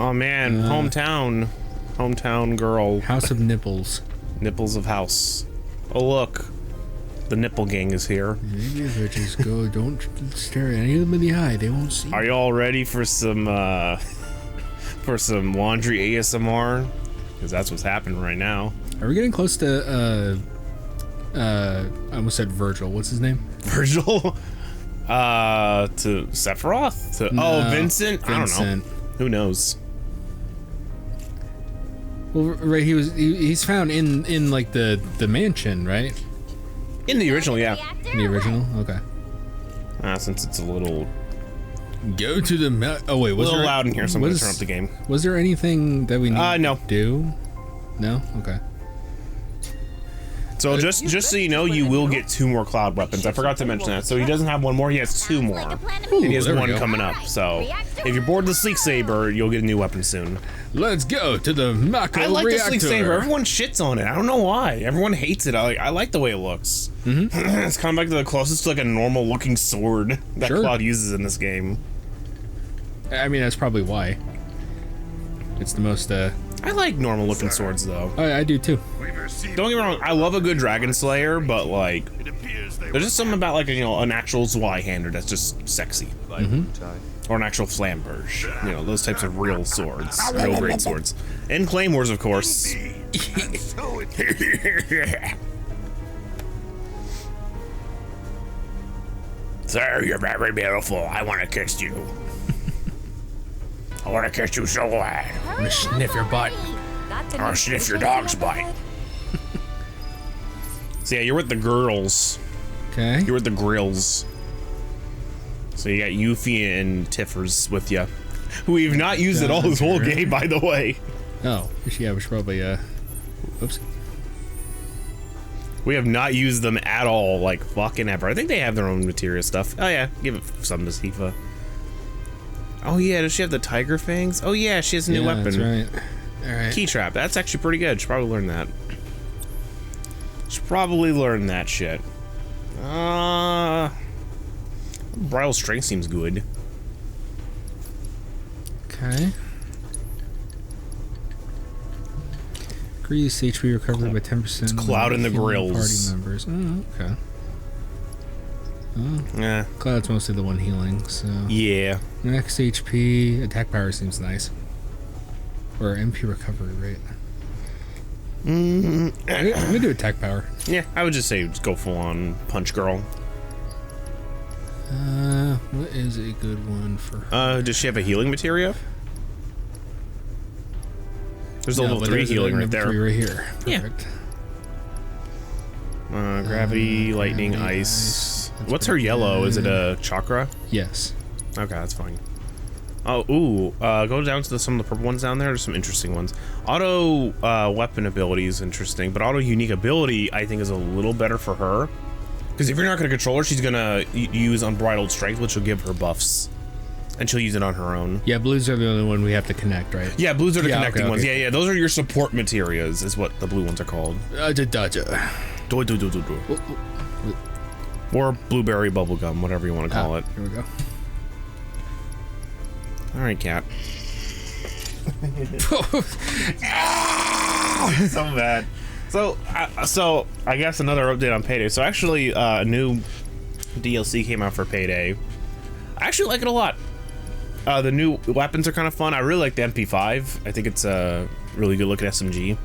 Oh man, hometown girl. House of Nipples. Nipples of house. Oh look, the nipple gang is here. Maybe bitches go. Don't stare at any of them in the eye. They won't see. Are you all ready for some laundry ASMR? Because that's what's happening right now. Are we getting close to I almost said Virgil. What's his name? Virgil? To Sephiroth? No, Vincent? I don't know. Who knows? Well, right, he's found in like the mansion, right? In the original, yeah. In the original, okay. Since it's a little Go to the oh wait, was a little there loud in here, so I'm gonna turn up the game. Was there anything that we need no. to do? No? Okay. So just so you know, you will get 2 more cloud weapons. I forgot to mention that. So he doesn't have 1 more, he has 2 more. Ooh, and he has 1 coming up. So if you're bored of the Sleek Saber, you'll get a new weapon soon. Let's go to the Mako I like reactor. the Sleek Saber. Everyone shits on it. I don't know why. Everyone hates it. I like the way it looks. It's kind of like the closest to like a normal looking sword that Cloud uses in this game. I mean, that's probably why. It's the most I like normal looking swords though. I do too. Don't get me wrong, I love a good Dragon Slayer, but like there's just something about like an actual Zweihander that's just sexy. Or an actual Flamberge. You know, those types of real swords. Real great swords. And Claymores, of course. Sir, you're very beautiful. I want to kiss you. I want to kiss you so bad. I'm gonna sniff your butt. Or sniff your dog's butt. So yeah, you're with the girls. Okay. You're with the grills. So you got Yuffie and Tiffers with you, who we've not used at all this whole game, by the way. Oh, yeah, we should probably, oops. We have not used them at all, like fucking ever. I think they have their own materia stuff. Oh yeah, give it some to Sifa. Oh yeah, does she have the tiger fangs? Oh yeah, she has a new weapon. That's right. Alright. Key trap, that's actually pretty good. Should probably learn that. Should probably learn that shit. Bridal strength seems good. Okay. Increase HP recovery by 10%. It's Cloud in the grills. Party members. Oh, okay. Oh. Yeah. Cloud's mostly the one healing, so. Yeah. Max HP, attack power seems nice. Or MP recovery rate. I'm gonna do attack power. Yeah, I would just say just go full on punch girl. What is a good one for her? Does she have a healing materia? There's a level 3 healing right there. 3 right here. Perfect. Yeah. Gravity, lightning, ice. What's her yellow? Is it a chakra? Yes. Okay, that's fine. Oh, ooh, go down to some of the purple ones down there. There's some interesting ones. Auto weapon ability is interesting, but auto unique ability I think is a little better for her. Because if you're not going to control her, she's going to use Unbridled Strength, which will give her buffs. And she'll use it on her own. Yeah, blues are the only one we have to connect, right? Yeah, blues are the connecting ones. Yeah, those are your support materias, is what the blue ones are called. Or blueberry bubblegum, whatever you want to call it. Here we go. Alright, cat. So bad. So I guess another update on Payday. So actually, a new DLC came out for Payday. I actually like it a lot. The new weapons are kind of fun. I really like the MP5. I think it's a really good looking SMG.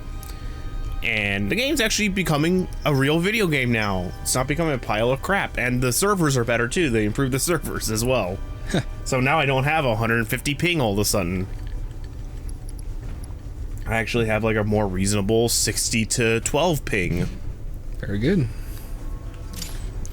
And the game's actually becoming a real video game now. It's not becoming a pile of crap. And the servers are better too. They improved the servers as well. So now I don't have 150 ping all of a sudden. I actually have like a more reasonable 60 to 12 ping. Very good.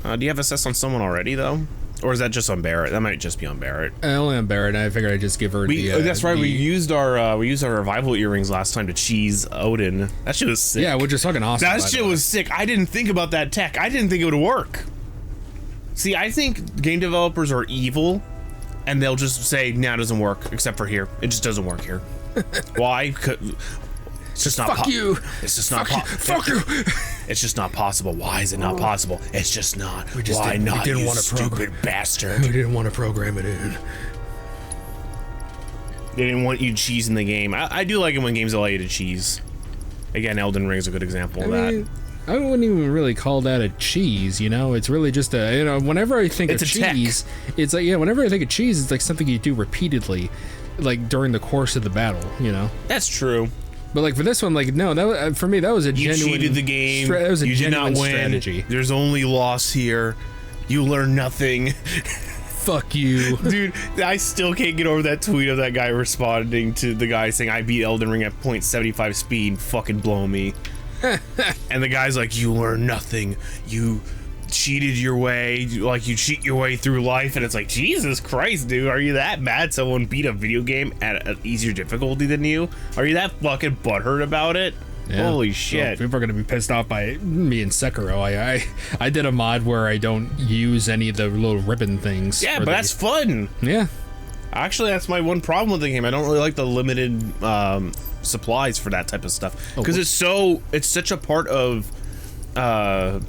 Do you have assess on someone already though? Or is that just on Barrett? That might just be on Barrett. Only on Barrett. I figured I'd just give her that's right. We used our revival earrings last time to cheese Odin. That shit was sick. Yeah, which is fucking awesome. That shit was sick. I didn't think about that tech. I didn't think it would work. See, I think game developers are evil, and they'll just say, "Nah, it doesn't work." Except for here, it just doesn't work here. Why? It's just not. Fuck you. It's just not. Fuck you. It's just not possible. Why is it not possible? It's just not. We just Why not? We didn't you want to stupid bastard. We didn't want to program it in. They didn't want you cheesing the game. I do like it when games allow you to cheese. Again, Elden Ring is a good example of that. I wouldn't even really call that a cheese, you know? It's really just a, you know, whenever I think of cheese, it's like, yeah, whenever I think of cheese, it's like something you do repeatedly, like during the course of the battle, you know? That's true. But like for this one, like, no, that for me, that was a genuine... You cheated the game. That was a you genuine did not win. Strategy. There's only loss here. You learn nothing. Fuck you. Dude, I still can't get over that tweet of that guy responding to the guy saying, I beat Elden Ring at 0.75 speed, fucking blow me. And the guy's like, you learn nothing. You cheated your way, like you cheat your way through life. And it's like, Jesus Christ, dude, are you that mad someone beat a video game at an easier difficulty than you? Are you that fucking butthurt about it? Yeah. Holy shit. Well, people are going to be pissed off by me and Sekiro. I did a mod where I don't use any of the little ribbon things. Yeah, but that's fun. Yeah. Actually, that's my one problem with the game. I don't really like the limited supplies for that type of stuff. Because it's such a part of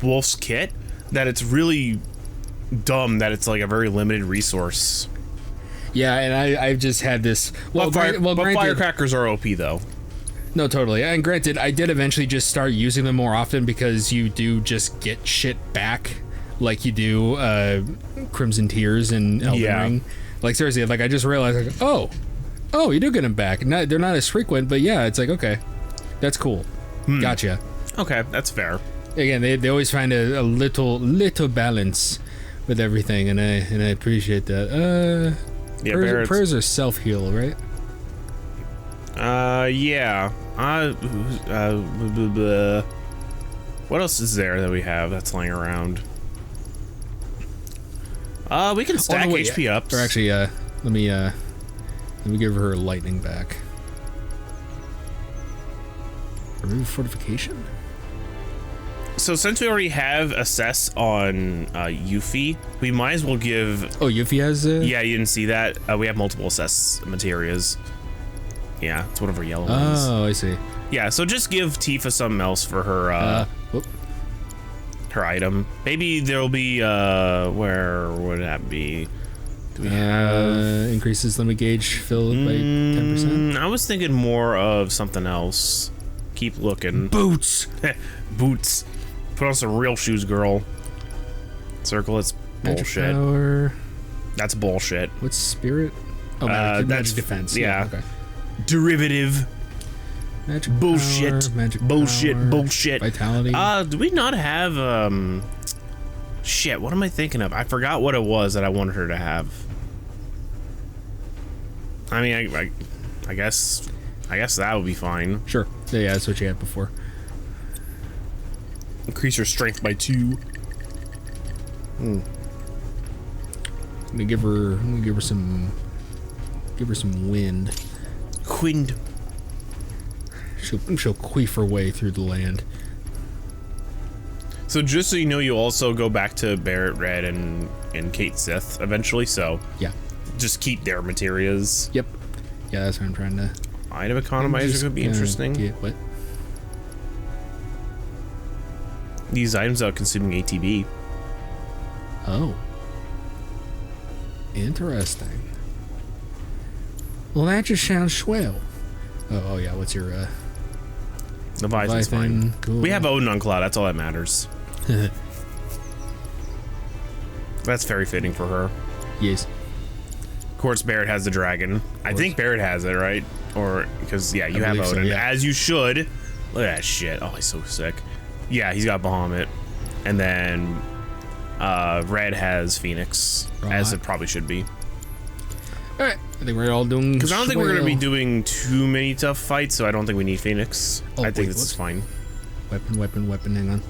Wolf's kit that it's really dumb that it's like a very limited resource. Yeah, and I've just had this... But firecrackers are OP, though. No, totally. And granted, I did eventually just start using them more often because you do just get shit back like you do Crimson Tears and Elden Ring. Like, seriously, like, I just realized, like, oh, you do get them back. They're not as frequent, but yeah, it's like, okay, that's cool. Gotcha. Okay, that's fair. Again, they always find a little balance with everything, and I appreciate that. Yeah, prayers are self-heal, right? Yeah. What else is there that we have that's lying around? We can stack HP ups. Or actually, let me give her lightning back. Remove fortification? So since we already have assess on Yuffie, we might as well give... Oh, Yuffie has... Yeah, you didn't see that? We have multiple assess materials. Yeah, it's one of her yellow ones. Oh, I see. Yeah, so just give Tifa something else for her her item. Maybe there'll be where would that be? Do we have increases limit gauge filled by 10%? I was thinking more of something else. Keep looking. Boots. Boots. Put on some real shoes, girl. Circle, it's bullshit. Power. That's bullshit. What's spirit? Oh, magic defense. Yeah. Okay. Derivative. Magic bullshit. Power, magic bullshit. power, Bullshit. Vitality. Do we not have shit, what am I thinking of? I forgot what it was that I wanted her to have. I mean, I guess that would be fine. Sure. Yeah, that's what you had before. Increase her strength by 2. I'm gonna give her some wind. Wind. She'll queef her way through the land. So just so you know, you also go back to Barret Red and Kate Sith eventually, so yeah, just keep their materials. Yep. Yeah, that's what I'm trying to... Item economizers could be interesting. What? These items are consuming ATB. Oh. Interesting. Well, that just sounds swell. Oh yeah, what's your, Leviathan's fine. Cool. We have Odin on Cloud, that's all that matters. That's very fitting for her. Yes. Of course, Barret has the dragon. I think Barret has it, right? Or, because, yeah, you have Odin. So, yeah. As you should. Look at that shit. Oh, he's so sick. Yeah, he's got Bahamut. And then, Red has Phoenix. As it probably should be. Alright, I think we're all doing... Because I don't think we're going to be doing too many tough fights, so I don't think we need Phoenix. I think this is fine. Weapon, hang on.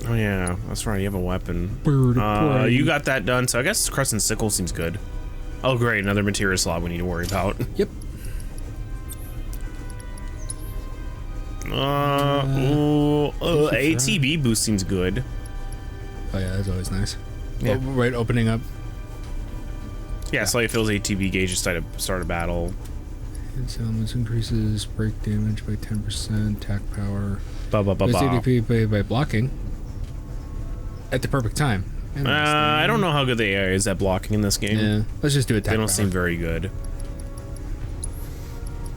Oh yeah, that's right, you have a weapon. Bird you got that done, so I guess Crescent Sickle seems good. Oh great, another material slot we need to worry about. Yep. ATB boost seems good. Oh yeah, that's always nice. Yeah. Oh, right, opening up. Yeah, slightly fills ATB gauge to start a battle. Its elements increases break damage by 10%, attack power. Ba. ADP by blocking. At the perfect time. I don't know how good they are is at blocking in this game. Yeah, let's just do attack They don't power. seem very good.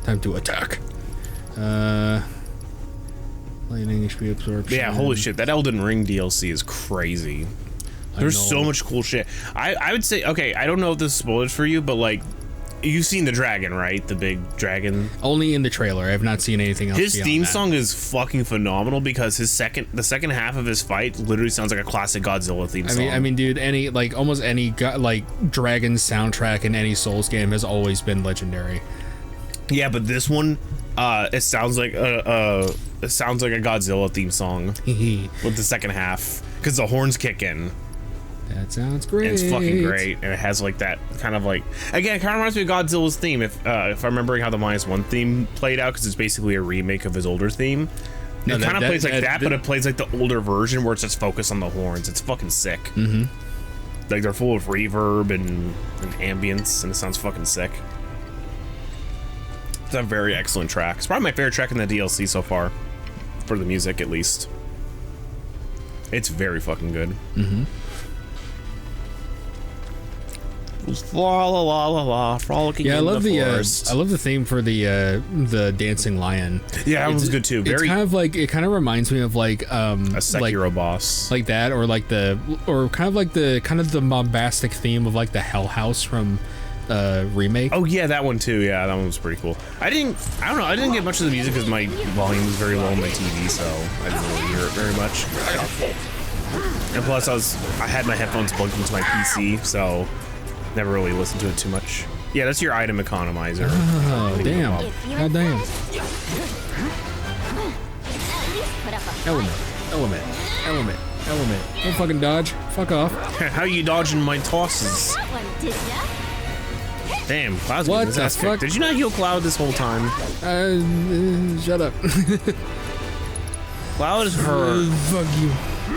Time to attack. Lightning HP absorption. Yeah, holy shit, that Elden Ring DLC is crazy. There's so much cool shit. I would say, okay, I don't know if this is spoilers for you, but like, you've seen the dragon, right? The big dragon. Only in the trailer. I have not seen anything else. His theme song is fucking phenomenal because the second half of his fight literally sounds like a classic Godzilla theme song. I mean, dude, almost any dragon soundtrack in any Souls game has always been legendary. Yeah, but this one, it sounds like a Godzilla theme song with the second half because the horns kick in. That sounds great. And it's fucking great, and it has like that kind of like, again, it kind of reminds me of Godzilla's theme. If I'm remembering how the -1 theme played out, because it's basically a remake of his older theme. It kind of plays like that, but it plays like the older version where it's just focused on the horns. It's fucking sick. Mm-hmm. Like they're full of reverb and ambience, and it sounds fucking sick. It's a very excellent track. It's probably my favorite track in the DLC so far, for the music at least. It's very fucking good. Mm-hmm. La la la la la, frolicking in the forest. I love the theme for the dancing lion. Yeah, that one's good too. It's kind of like, it kind of reminds me of like a Sekiro boss, like that, or kind of the bombastic theme of like the Hell House from remake. Oh yeah, that one too. Yeah, that one was pretty cool. I don't know. I didn't get much of the music because my volume was very low on my TV, so I didn't really hear it very much. And plus, I had my headphones plugged into my PC, so never really listened to it too much. Yeah, that's your item economizer. Oh, damn. God damn. Element. Don't fucking dodge. Fuck off. How you dodging my tosses? Damn, Cloud's what getting his ass the fuck? kicked. Did you not heal Cloud this whole time? Shut up. Cloud is hurt. Fuck you.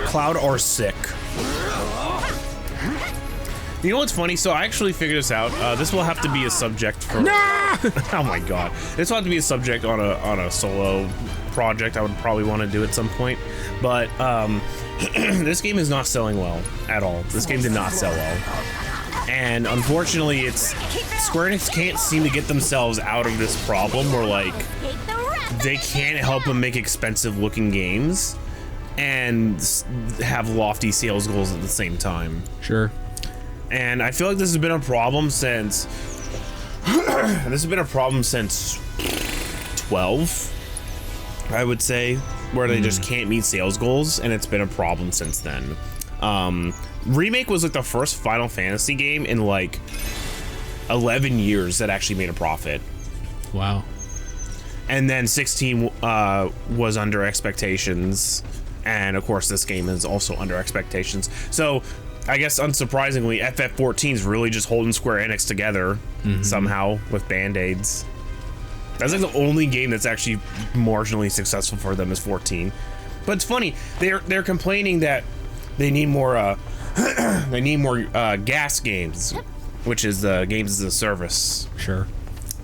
Cloud are sick. You know what's funny? So I actually figured this out. This will have to be a subject for. Oh my god! This will have to be a subject on a solo project. I would probably want to do at some point, but this game is not selling well at all. This game did not sell well, and unfortunately, Square Enix can't seem to get themselves out of this problem where like they can't help but make expensive-looking games and have lofty sales goals at the same time. Sure. And I feel like this has been a problem since 12, I would say, where they just can't meet sales goals, and it's been a problem since then. Remake was like the first Final Fantasy game in like 11 years that actually made a profit. Wow. And then 16 was under expectations, and of course this game is also under expectations. So I guess unsurprisingly, FF14 is really just holding Square Enix together somehow with band-aids. That's like the only game that's actually marginally successful for them is 14. But it's funny, they're complaining that they need more gas games, which is games as a service. Sure.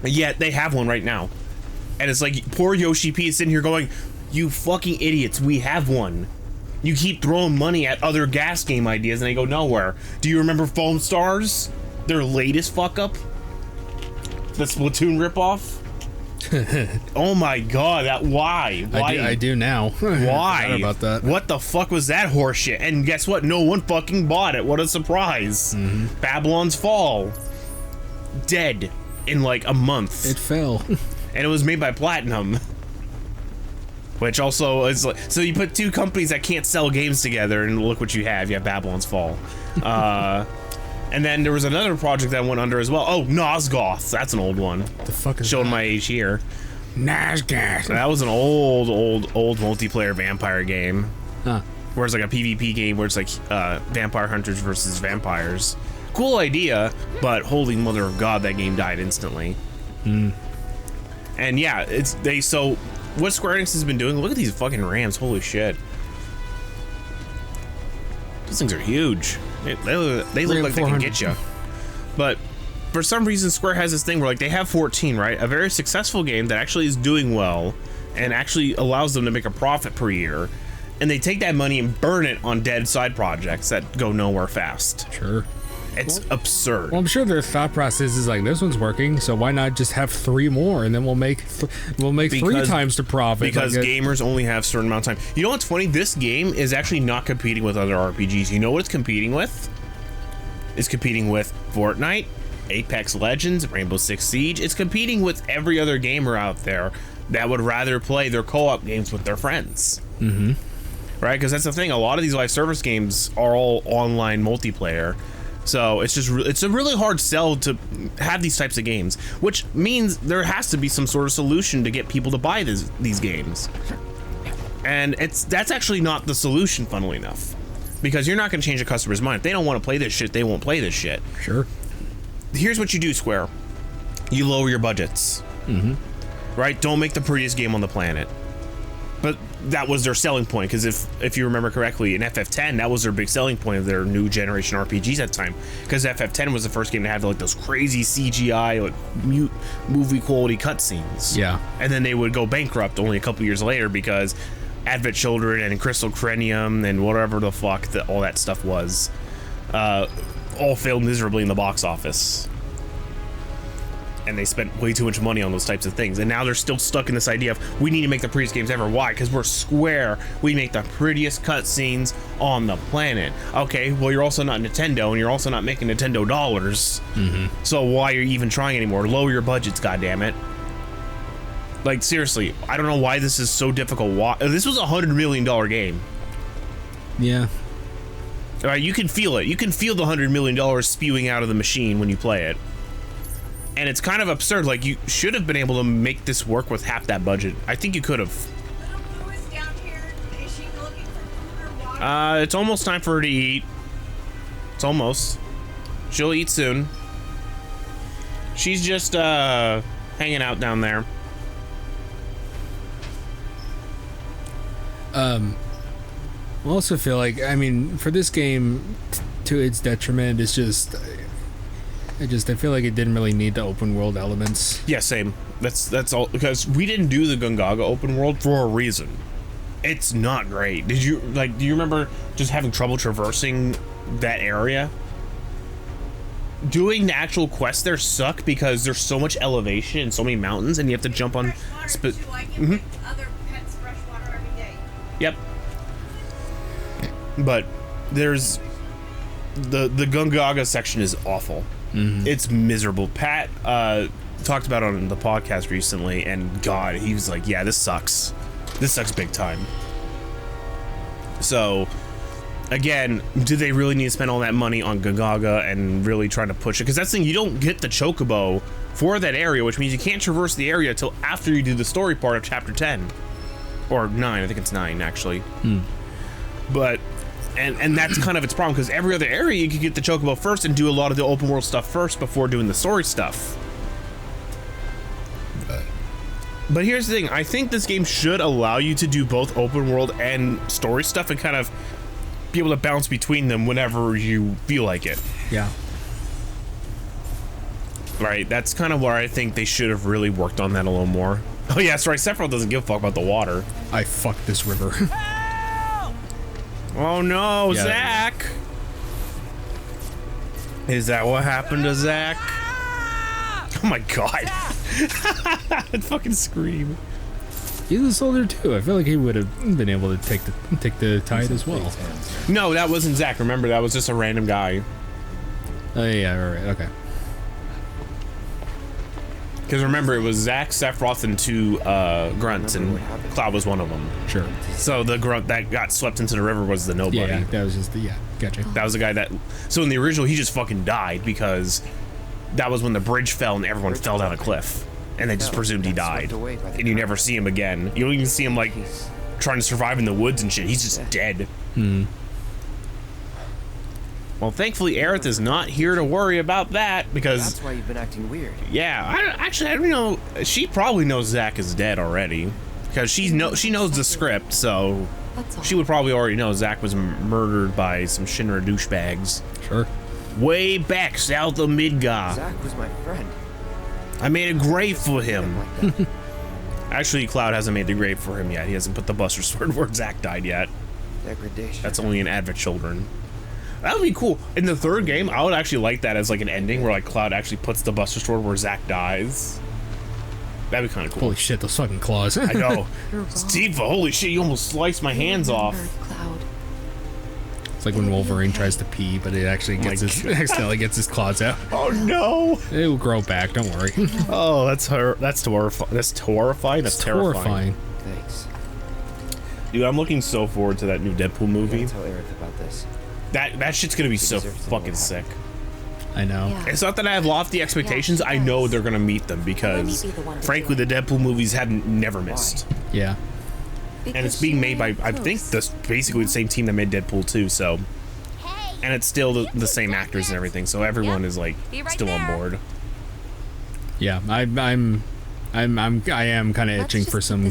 Yet they have one right now, and it's like poor Yoshi P is sitting here going, "You fucking idiots, we have one. You keep throwing money at other gas game ideas and they go nowhere. Do you remember Foam Stars? Their latest fuck up? The Splatoon ripoff? Oh my god, why? I do now. Why? About that. What the fuck was that horseshit? And guess what? No one fucking bought it. What a surprise. Babylon's Fall. Dead in like a month. It fell. And it was made by Platinum. Which also is like, so you put two companies that can't sell games together, and look what you have. You have Babylon's Fall. And then there was another project that went under as well. Oh, Nosgoth. That's an old one. The fuck is showing that? my age here. Nosgoth. That was an old multiplayer vampire game. Huh. Where it's like a PvP game where it's like vampire hunters versus vampires. Cool idea, but holy mother of God, that game died instantly. And yeah, so what Square Enix has been doing, look at these fucking RAMs, holy shit. Those things are huge. They look like they can get you. But for some reason, Square has this thing where like they have 14, right? A very successful game that actually is doing well and actually allows them to make a profit per year. And they take that money and burn it on dead side projects that go nowhere fast. Sure. It's absurd. Well, I'm sure their thought process is like, this one's working, so why not just have 3 more, and then we'll make 3 times the profit. Because gamers only have a certain amount of time. You know what's funny? This game is actually not competing with other RPGs. You know what it's competing with? It's competing with Fortnite, Apex Legends, Rainbow Six Siege. It's competing with every other gamer out there that would rather play their co-op games with their friends. Mm-hmm. Right? Because that's the thing. A lot of these live service games are all online multiplayer. So it's a really hard sell to have these types of games, which means there has to be some sort of solution to get people to buy these games. And that's actually not the solution, funnily enough. Because you're not going to change a customer's mind. If they don't want to play this shit, they won't play this shit. Sure. Here's what you do, Square. You lower your budgets. Mm-hmm. Right? Don't make the prettiest game on the planet. But that was their selling point, because if you remember correctly, in FF10, that was their big selling point of their new generation RPGs at the time. Because FF10 was the first game to have like those crazy CGI, like movie quality cutscenes. Yeah. And then they would go bankrupt only a couple years later because Advent Children and Crystal Cranium and whatever the fuck all that stuff was, all failed miserably in the box office. And they spent way too much money on those types of things. And now they're still stuck in this idea of, we need to make the prettiest games ever. Why? Because we're Square. We make the prettiest cutscenes on the planet. Okay, well, you're also not Nintendo, and you're also not making Nintendo dollars. Mm-hmm. So why are you even trying anymore? Lower your budgets, goddammit. Like, seriously, I don't know why this is so difficult. This was a $100 million game. Yeah. All right, you can feel it. You can feel the $100 million spewing out of the machine when you play it. And it's kind of absurd. Like, you should have been able to make this work with half that budget. I think you could have. Little Lou is down here. Is she looking for food or water? It's almost time for her to eat. It's almost. She'll eat soon. She's just, hanging out down there. I also feel like, I mean, for this game, to its detriment, it's just... I feel like it didn't really need the open world elements. Yeah, same. That's all, because we didn't do the Gungaga open world for a reason. It's not great. Do you remember just having trouble traversing that area? Doing the actual quests there suck because there's so much elevation and so many mountains, and you have to jump on. Fresh water too. I give other pets fresh water every day. Yep. But there's the Gungaga section is awful. Mm-hmm. It's miserable. Pat talked about it on the podcast recently, and God, he was like, yeah, this sucks. This sucks big time. So, again, do they really need to spend all that money on Gungaga and really trying to push it? Because that's the thing, you don't get the chocobo for that area, which means you can't traverse the area until after you do the story part of chapter 10. Or 9, I think it's 9, actually. But... And that's kind of its problem, because every other area you could get the chocobo first and do a lot of the open world stuff first before doing the story stuff. But here's the thing, I think this game should allow you to do both open world and story stuff and kind of be able to bounce between them whenever you feel like it. Yeah. Right, that's kind of where I think they should have really worked on that a little more. Oh yeah, that's right, Sephiroth doesn't give a fuck about the water. I fucked this river. Oh no, yeah, Zach! Is that what happened to Zach? Oh my god. I'd fucking scream. He's a soldier too. I feel like he would have been able to take the tide as well. No, that wasn't Zach. Remember, that was just a random guy. Oh yeah, all right, okay. Because remember, it was Zach, Sephiroth, and 2 grunts, and Cloud was one of them. Sure. So the grunt that got swept into the river was the nobody. Yeah, that was just the, gotcha. That was the guy that... So in the original, he just fucking died because that was when the bridge fell and everyone fell down a cliff. And they just presumed he died. And you never see him again. You don't even see him, like, trying to survive in the woods and shit. He's just dead. Well, thankfully, Aerith is not here to worry about that, because... That's why you've been acting weird. Yeah, I don't know. She probably knows Zack is dead already. Because she knows the script, so... She would probably already know Zack was murdered by some Shinra douchebags. Sure. Way back south of Midgar. Zack was my friend. I made a grave for him. Actually, Cloud hasn't made the grave for him yet. He hasn't put the Buster Sword where Zack died yet. Degradation. That's only in Advent Children. That would be cool. In the third game, I would actually like that as like an ending where like Cloud actually puts the Buster Sword where Zack dies. That'd be kind of cool. Holy shit, those fucking claws. I know. You're wrong. Steve, holy shit, you almost sliced my hands off. Cloud. It's like when Wolverine tries to pee, but it actually gets accidentally gets his claws out. Oh no! It will grow back, don't worry. Oh, that's horrifying. That's horrifying. That's terrifying. Horrifying. Thanks. Dude, I'm looking so forward to that new Deadpool movie. Tell Eric about this. That shit's gonna be so deserves to fucking know. sick. I know. Yeah. It's not that I have lofty expectations. I know they're gonna meet them because, Let me be the one to frankly, do the Deadpool movies have never missed. Yeah. And it's being made by, I think, basically the same team that made Deadpool 2, so. And it's still the same actors and everything, so everyone is like Be right still on there. board. Yeah. I am kind of itching for some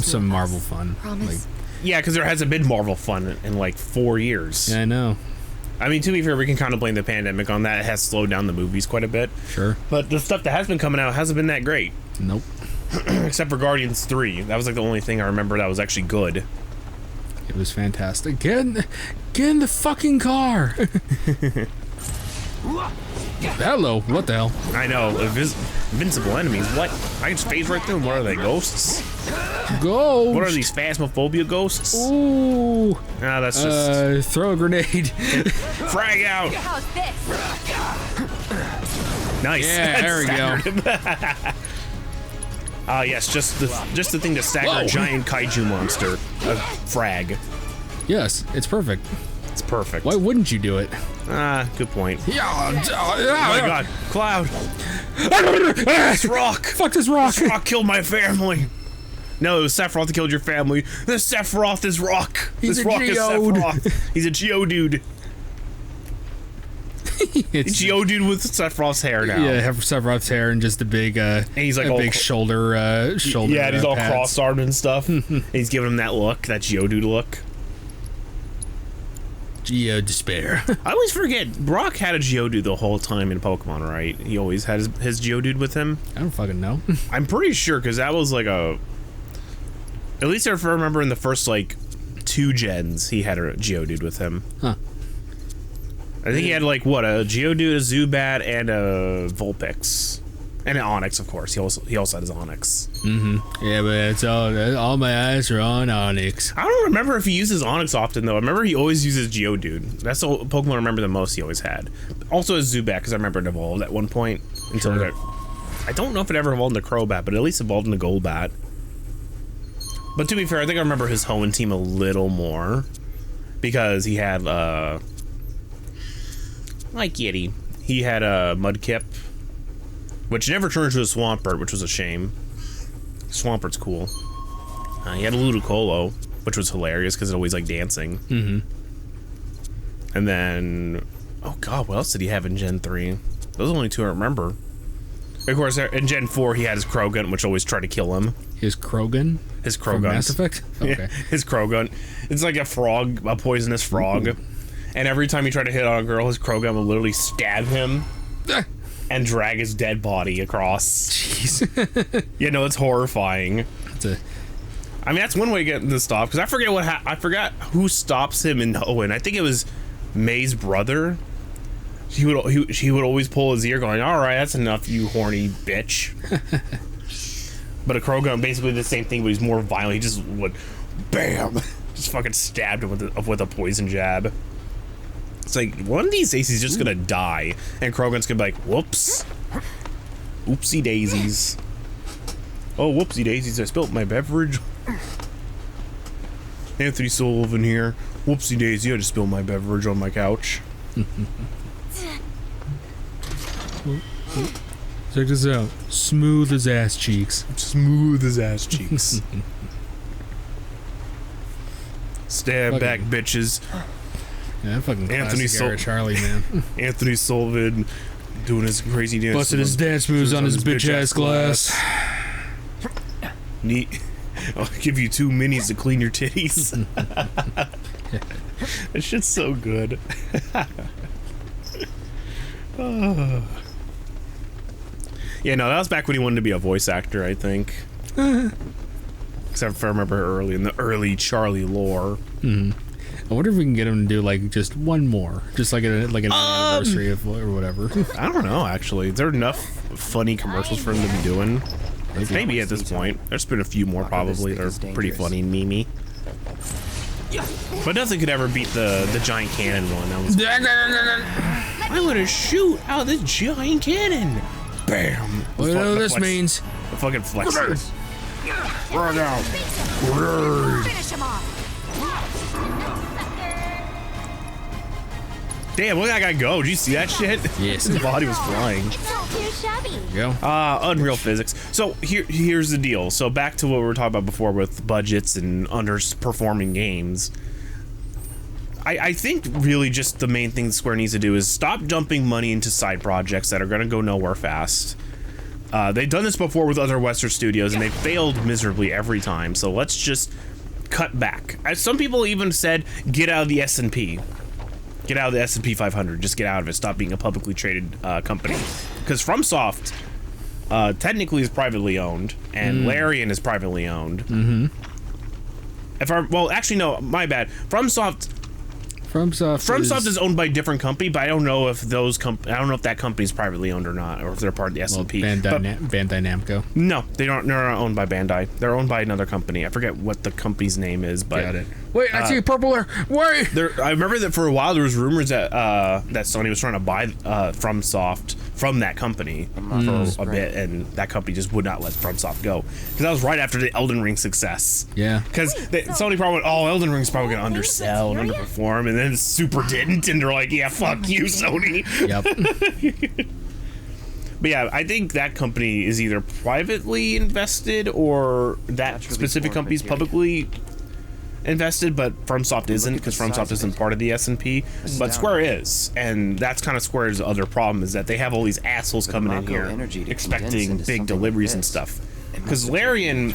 some Marvel fun. Promise. Yeah, because there hasn't been Marvel fun in like 4 years. Yeah, I know. I mean, to be fair, we can kind of blame the pandemic on that. It has slowed down the movies quite a bit. Sure. But the stuff that has been coming out hasn't been that great. Nope. Except for Guardians 3. That was like the only thing I remember that was actually good. It was fantastic. Get in the fucking car. Hello. What the hell? I know. Invincible enemies. What? I can just phase right through them. What are they, ghosts? Go. What are these phasmophobia ghosts? Ooh. Ah, that's just... Throw a grenade. frag out! How's this? Nice. Yeah, there we go. Ah, yes, just the thing to stagger Whoa. a giant kaiju monster. A frag. Yes, it's perfect. It's perfect. Why wouldn't you do it? Ah, good point. Yeah. Oh my god. Cloud. This rock. Fuck this rock. This rock killed my family. No, it was Sephiroth that killed your family. This Sephiroth is rock. He's this a rock geode. is Sephiroth. He's a Geodude. It's Geodude with Sephiroth's hair now. yeah, have Sephiroth's hair and just a big he's like a all big shoulder shoulder. Yeah, and he's all pads. cross-armed and stuff. And he's giving him that look, that Geodude look. Geo despair. I always forget, Brock had a Geodude the whole time in Pokemon, right? He always had his Geodude with him. I don't fucking know. I'm pretty sure, because that was like a... At least if I remember in the first, like, 2 gens, he had a Geodude with him. Huh. I think he had, like, what, a Geodude, a Zubat, and a Vulpix. And an Onix, of course. He also had his Onix. Yeah, but it's all my eyes are on Onyx. I don't remember if he uses Onix often, though. I remember he always uses Geodude. That's the Pokemon I remember the most he always had. Also his Zubat, because I remember it evolved at one point. Until Sure. it, I don't know if it ever evolved into Crobat, but at least evolved into Golbat. But to be fair, I think I remember his Hoenn team a little more. Because he had, like Yeti. He had a Mudkip, which never turned into a Swampert, which was a shame. Swampert's cool. He had a Ludicolo, which was hilarious because it always like dancing. And then, oh god, what else did he have in Gen 3? Those are the only 2 I remember. Of course, in Gen 4 he had his Krogan, which always tried to kill him. His Krogan? His From Krogan. Mass Effect? Okay. His Krogan. It's like a frog, a poisonous frog. Ooh. And every time he tried to hit on a girl, his Krogan would literally stab him and drag his dead body across. Jeez. You know, it's horrifying. It's a I mean, that's one way to get him to stop, because I forget I forgot who stops him in Hoenn. I think it was May's brother. He would always pull his ear going, alright, that's enough, you horny bitch. But a Krogan, basically the same thing, but he's more violent. He just would, bam, just fucking stabbed him with a poison jab. It's like, one of these days he's just gonna die, and Krogan's gonna be like, whoops. Oopsie daisies. Oh, whoopsie daisies, I spilt my beverage. Anthony Sullivan here. Whoopsie daisy, I just spilled my beverage on my couch. check this out. Smooth as ass cheeks. Smooth as ass cheeks. Stand Fucking- back, bitches. Yeah, that fucking Anthony classic era Charlie, man. Anthony Sullivan doing his crazy dance. Busted his dance moves on his bitch ass glass. Neat. I'll give you 2 minis to clean your titties. That shit's so good. Oh. Yeah, no, that was back when he wanted to be a voice actor, I think. Except for I remember early in the early Charlie lore. I wonder if we can get him to do like just one more, just like an anniversary of or whatever. I don't know. Actually, is there enough funny commercials for him to be doing? Maybe at this point. There's been a few more probably that are pretty funny and memey. But nothing could ever beat the giant cannon one. That was I'm gonna shoot out this giant cannon. Bam. What do you know this means? The fucking flexes. Run out. Finish him off. Damn, look at that guy go. Did you see that shit? Yes. His body was flying. It's all too shabby. Go. Unreal physics. So here's the deal. So back to what we were talking about before with budgets and underperforming games. I think really just the main thing Square needs to do is stop dumping money into side projects that are going to go nowhere fast. They've done this before with other Western studios, and they failed miserably every time. So let's just cut back. Some people even said, get out of the S&P. Get out of the S&P 500. Just get out of it. Stop being a publicly traded company. Because FromSoft technically is privately owned, and Larian is privately owned. Mm-hmm. Well, actually, no, my bad. FromSoft is owned by a different company, but I don't know if I don't know if that company's privately owned or not, or if they're part of the S&P. Bandai Namco. No, they're not owned by Bandai. They're owned by another company. I forget what the company's name is, but got it. Wait, I see purple there. Wait. I remember that for a while there was rumors that that Sony was trying to buy FromSoft from that company for a bit, and that company just would not let FromSoft go because that was right after the Elden Ring success. Yeah. Because Sony probably went, oh, Elden Ring's probably gonna undersell and underperform, and then super didn't, and they're like, yeah, fuck you, Sony. Yep. But yeah, I think that company is either privately invested or that specific company's publicly invested, but FromSoft isn't, because FromSoft isn't part of the S&P, but Square is, and that's kind of Square's other problem, is that they have all these assholes coming in here expecting big deliveries and stuff. Because Larian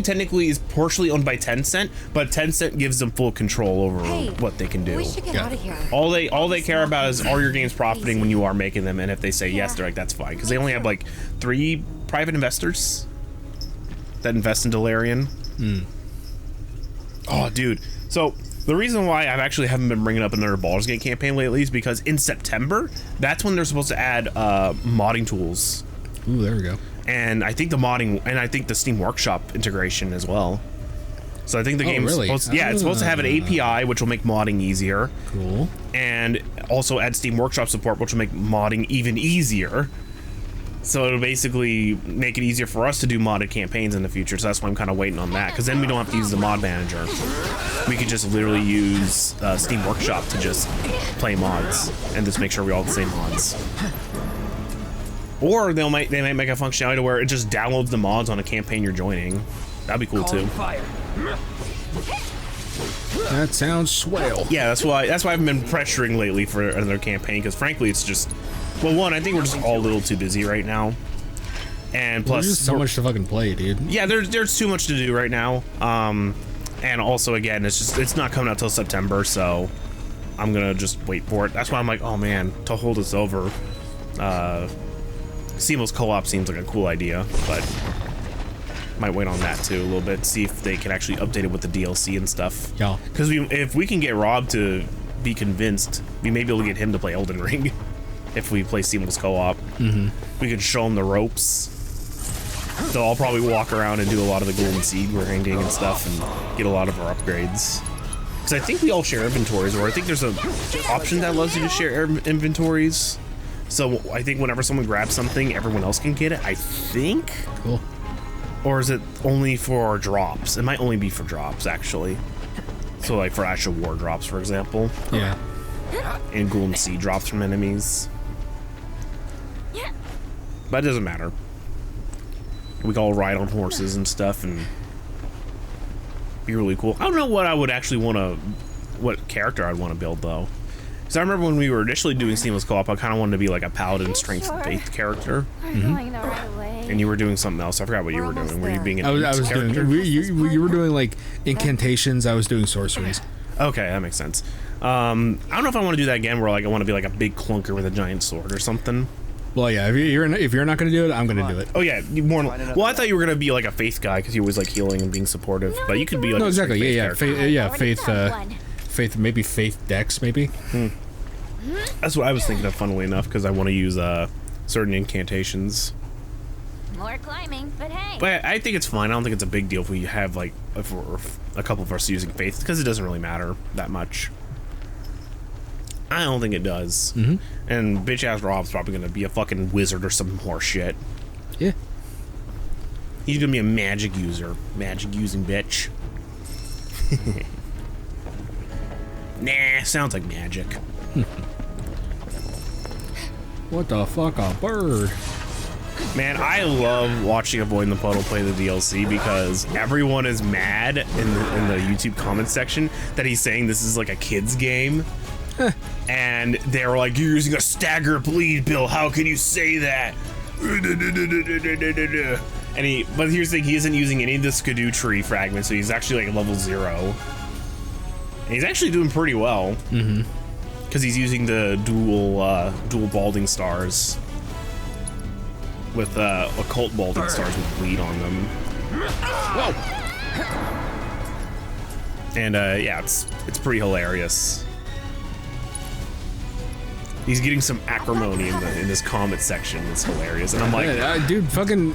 technically is partially owned by Tencent, but Tencent gives them full control over what they can do. We should get out of here. All they care about is, are your games profiting when you are making them, and if they say yes, they're like, that's fine, because they only have like 3 private investors that invest into Larian. Oh, dude. So the reason why I actually haven't been bringing up another Baldur's Gate campaign lately is because in September, that's when they're supposed to add modding tools. Ooh, there we go. And I think the Steam Workshop integration as well. So I think the game's supposed to have an API, which will make modding easier. Cool. And also add Steam Workshop support, which will make modding even easier. So it'll basically make it easier for us to do modded campaigns in the future. So that's why I'm kind of waiting on that, because then we don't have to use the mod manager. We could just literally use Steam Workshop to just play mods and just make sure we all have the same mods. Or they might make a functionality to where it just downloads the mods on a campaign you're joining. That'd be cool too. That sounds swell. Yeah, that's why I've been pressuring lately for another campaign, because frankly it's just, well, one, I think we're just all a little too busy right now, and plus there's just so much to fucking play, dude. Yeah, there's too much to do right now, and also again it's not coming out till September, so I'm gonna just wait for it. That's why I'm like, oh man, to hold us over. Seamless co-op seems like a cool idea, but might wait on that too a little bit, see if they can actually update it with the DLC and stuff. Yeah. Because if we can get Rob to be convinced, we may be able to get him to play Elden Ring. If we play seamless co-op, we can show him the ropes. So I'll probably walk around and do a lot of the golden seed grinding and stuff, and get a lot of our upgrades. Because I think we all share inventories, or I think there's an option that allows you to share inventories. So I think whenever someone grabs something, everyone else can get it, I think. Cool. Or is it only for drops? It might only be for drops, actually. So like for actual war drops, for example. Yeah. And golden seed drops from enemies. But it doesn't matter. We can all ride on horses and stuff and be really cool. I don't know what I would actually want to, what character I'd want to build though. Because I remember when we were initially doing seamless co-op, I kind of wanted to be like a paladin strength and faith character. Going the right way. And you were doing something else. I forgot what you were doing. Were you being an I was character? doing. You were doing like incantations. I was doing sorceries. Okay, that makes sense. I don't know if I want to do that again, where like I want to be like a big clunker with a giant sword or something. Well, yeah. If you're not gonna do it, I'm gonna do it. Oh yeah, more. Well, I thought you were gonna be like a faith guy because you always like healing and being supportive. But you could be like no, exactly. Faith Yeah. character. Faith. Faith, maybe Faith Dex, maybe. That's what I was thinking of, funnily enough, because I want to use certain incantations. More climbing, but hey. But I think it's fine. I don't think it's a big deal if we have like if a couple of us using Faith, because it doesn't really matter that much. I don't think it does. And bitch ass Rob's probably gonna be a fucking wizard or some horse shit. Yeah. He's gonna be a magic user, magic using bitch. Nah, sounds like magic. What the fuck, a bird? Man, I love watching Avoid in the Puddle play the DLC because everyone is mad in the YouTube comment section that he's saying this is like a kid's game. And they're like, you're using a stagger bleed, Bill. How can you say that? And but here's the thing, he isn't using any of the Skidoo tree fragments, so he's actually like level 0. And he's actually doing pretty well. Because he's using the dual balding stars. With occult balding stars with bleed on them. Whoa! And yeah, it's pretty hilarious. He's getting some acrimony in this comment section. It's hilarious, and I'm like, dude, fucking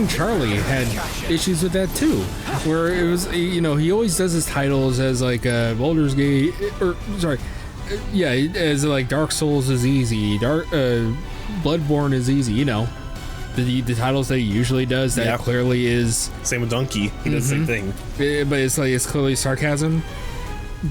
Charlie had issues with that too, where it was, you know, he always does his titles as like Baldur's Gate, or sorry, yeah, as like Dark Souls is easy, Bloodborne is easy, you know, the titles that he usually does. That clearly is same with Donkey. He does the same thing, but it's like it's clearly sarcasm,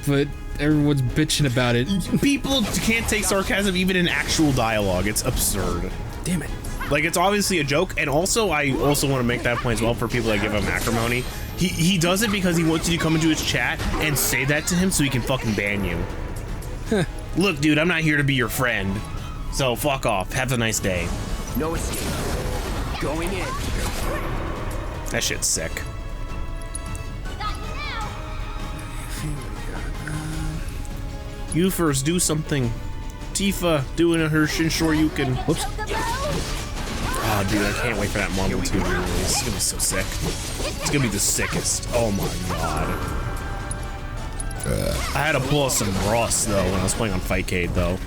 but everyone's bitching about it. People can't take sarcasm even in actual dialogue. It's absurd. Damn it. Like, it's obviously a joke, and also I also want to make that point as well for people that give him acrimony. He does it because he wants you to come into his chat and say that to him so he can fucking ban you. Look, dude, I'm not here to be your friend, so fuck off. Have a nice day. No escape. Going in. That shit's sick. You first, do something. Tifa doing her Shinshouryuken. Whoops. Oh, dude, I can't wait for that Marvel 2 release. It's gonna be so sick. It's gonna be the sickest. Oh my god. I had to pull out some rust, though, when I was playing on Fightcade, though.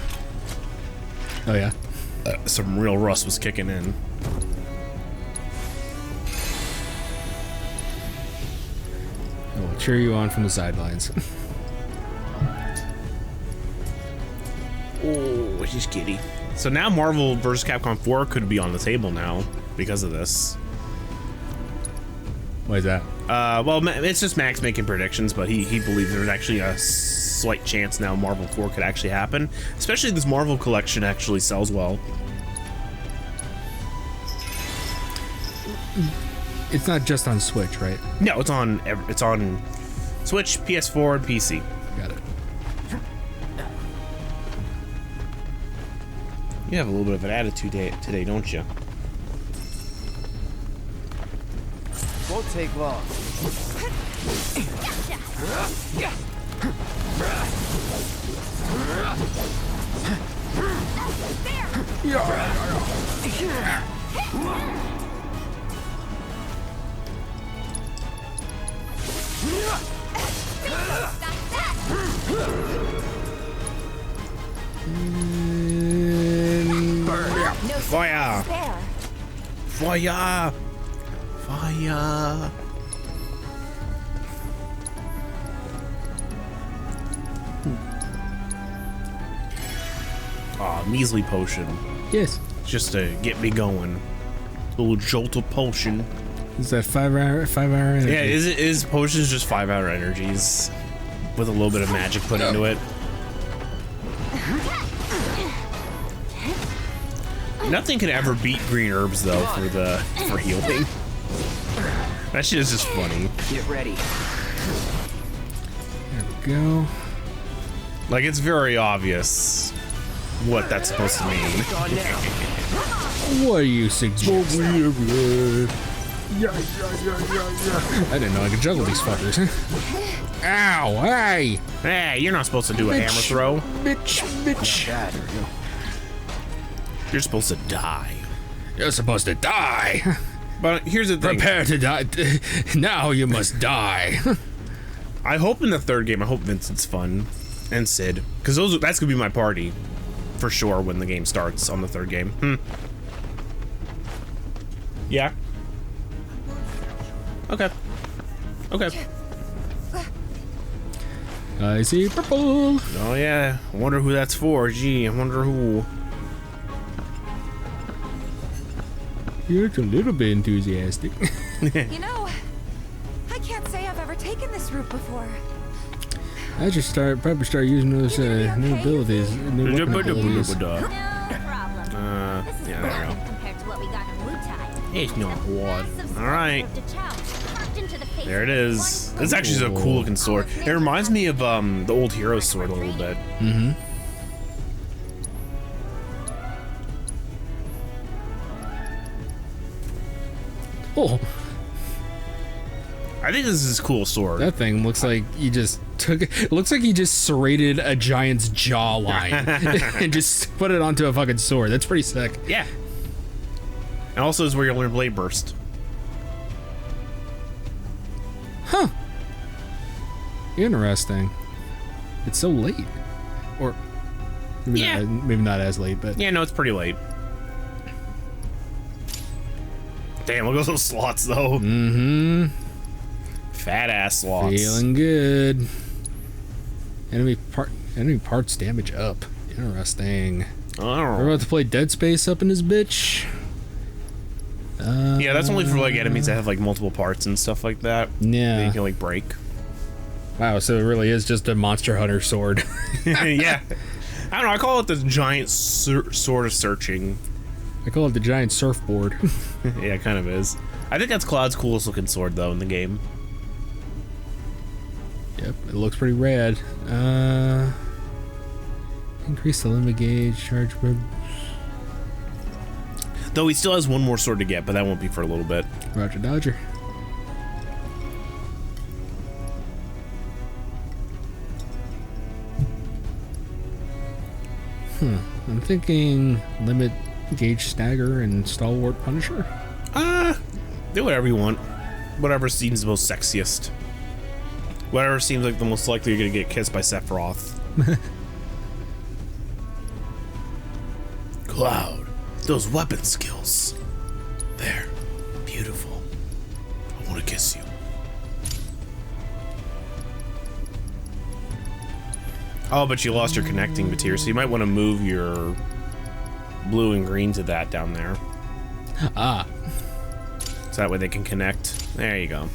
Oh, yeah? Some real rust was kicking in. I will cheer you on from the sidelines. Oh, she's kitty. So now Marvel vs. Capcom 4 could be on the table now because of this. Why is that? Well, it's just Max making predictions, but he believes there's actually a slight chance now Marvel 4 could actually happen. Especially this Marvel collection actually sells well. It's not just on Switch, right? No, it's on Switch, PS4, and PC. Got it. You have a little bit of an attitude today, don't you? Won't take long. Fire! Fire! Fire! Aw, measly potion. Yes. Just to get me going. A little jolt of potion. Is that 5 hour energy? Yeah, is potions just 5 hour energies with a little bit of magic put into it. Nothing can ever beat green herbs though for healing. That shit is just funny. Get ready. There we go. Like, it's very obvious what that's supposed to mean. What do you suggest? I didn't know I could juggle these fuckers. Ow! Hey! Hey, you're not supposed to do a hammer throw. Bitch! You're supposed to die. You're supposed to die! But here's the thing. Prepare to die. Now you must die. I hope in the third game, I hope Vincent's fun. And Sid. Because that's going to be my party. For sure when the game starts on the third game. Yeah. Okay. Okay. I see purple. Oh yeah. I wonder who that's for. Gee, I wonder who. You're a little bit enthusiastic. You know, I can't say I've ever taken this route before. I just probably start using those new abilities. New weapon abilities. No problem. This is yeah, there we nothing go. compared to what we got in Wutai. It's not what. Massive All right. sword to chow, carved into the face There it of is. one It's actually a cool looking sword. It reminds me of the old hero sword a little bit. Mm-hmm. Oh, I think this is a cool sword. that thing looks like you just took it. It looks like you just serrated a giant's jawline and just put it onto a fucking sword. That's pretty sick. Yeah. And also is where you'll learn Blade Burst. Huh. Interesting. It's so late. Or maybe, Yeah. maybe not as late, but Yeah, no, it's pretty late. Damn, look at those slots though. mm-hmm. Fat ass slots. Feeling good. Enemy parts damage up. Interesting. We're Oh. about to play Dead Space up in this bitch. Yeah, that's only for like enemies that have like multiple parts and stuff like that. That Yeah. you can like break. Wow, so it really is just a Monster Hunter sword. Yeah. I don't know, I call it the giant sword of searching. I call it the giant surfboard. Yeah, it kind of is. I think that's Cloud's coolest looking sword though in the game. Yep, it looks pretty rad. Increase the limit gauge, charge rib. Though he still has one more sword to get, but that won't be for a little bit. Roger Dodger. I'm thinking limit gauge stagger and stalwart punisher. Do whatever you want. Whatever seems the most sexiest. Whatever seems like the most likely you're gonna get kissed by Sephiroth. Cloud, those weapon skills. They're beautiful. I want to kiss you. Oh, but you lost your connecting material, so you might want to move your blue and green to that down there. Ah, So that way they can connect. There you go.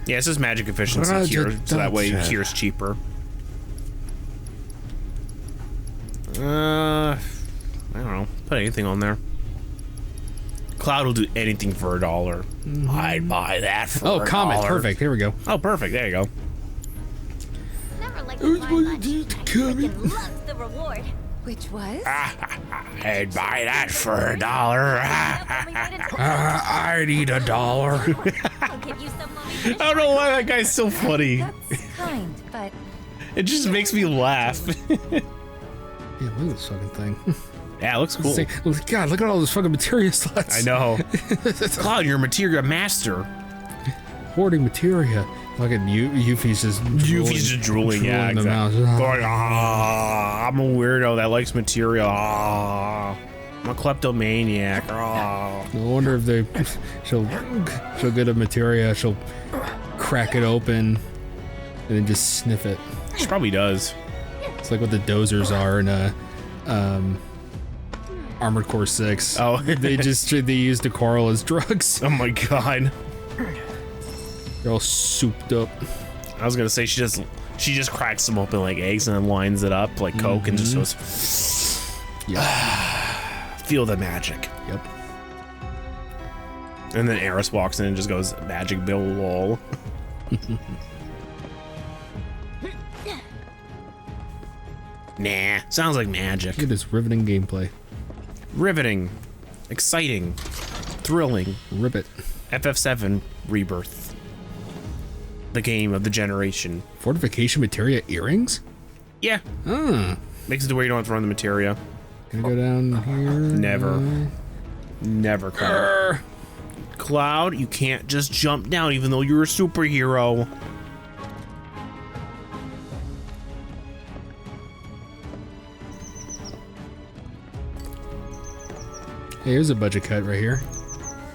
Yeah, it's just magic efficiency Roger, here, so that way Dodger. here's cheaper. I don't know. Put anything on there. Cloud will do anything for $1. I'd buy that for oh, $1. Comet, perfect. Here we go. Oh, perfect. There you go. Never liked to buy much. I freaking loved the reward. Which was? I'd buy that for $1. I'd eat $1. I'll give you some money for I don't know why that guy's so funny. That's kind, but It just makes me laugh. Yeah, look at this fucking thing. Yeah, it looks cool. God, look at all those fucking materia slots. I know. Cloud, you're a materia master. Hoarding materia. Fucking Yuffie's just drooling. Yuffie's just drooling, yeah, in the exactly. mouth. Going, I'm a weirdo that likes materia. I'm a kleptomaniac. I wonder if she'll get a materia, she'll crack it open, and then just sniff it. She probably does. It's like what the dozers are in Armored Core 6. Oh. they use the coral as drugs. Oh my god. They're all souped up. I was gonna say she just cracks them open like eggs and then lines it up like Coke and just goes. Yep. Feel the magic. Yep. And then Eris walks in and just goes, magic bill lol. Nah, sounds like magic. Look at this riveting gameplay. Riveting. Exciting. Thrilling. Ribbit. FF7 Rebirth. The game of the generation. Fortification materia earrings? Yeah. Ah. Makes it to where you don't have to run the materia. Gonna go down here. Never. Never, Cloud. Cloud, you can't just jump down even though you're a superhero. Hey, here's a budget cut right here.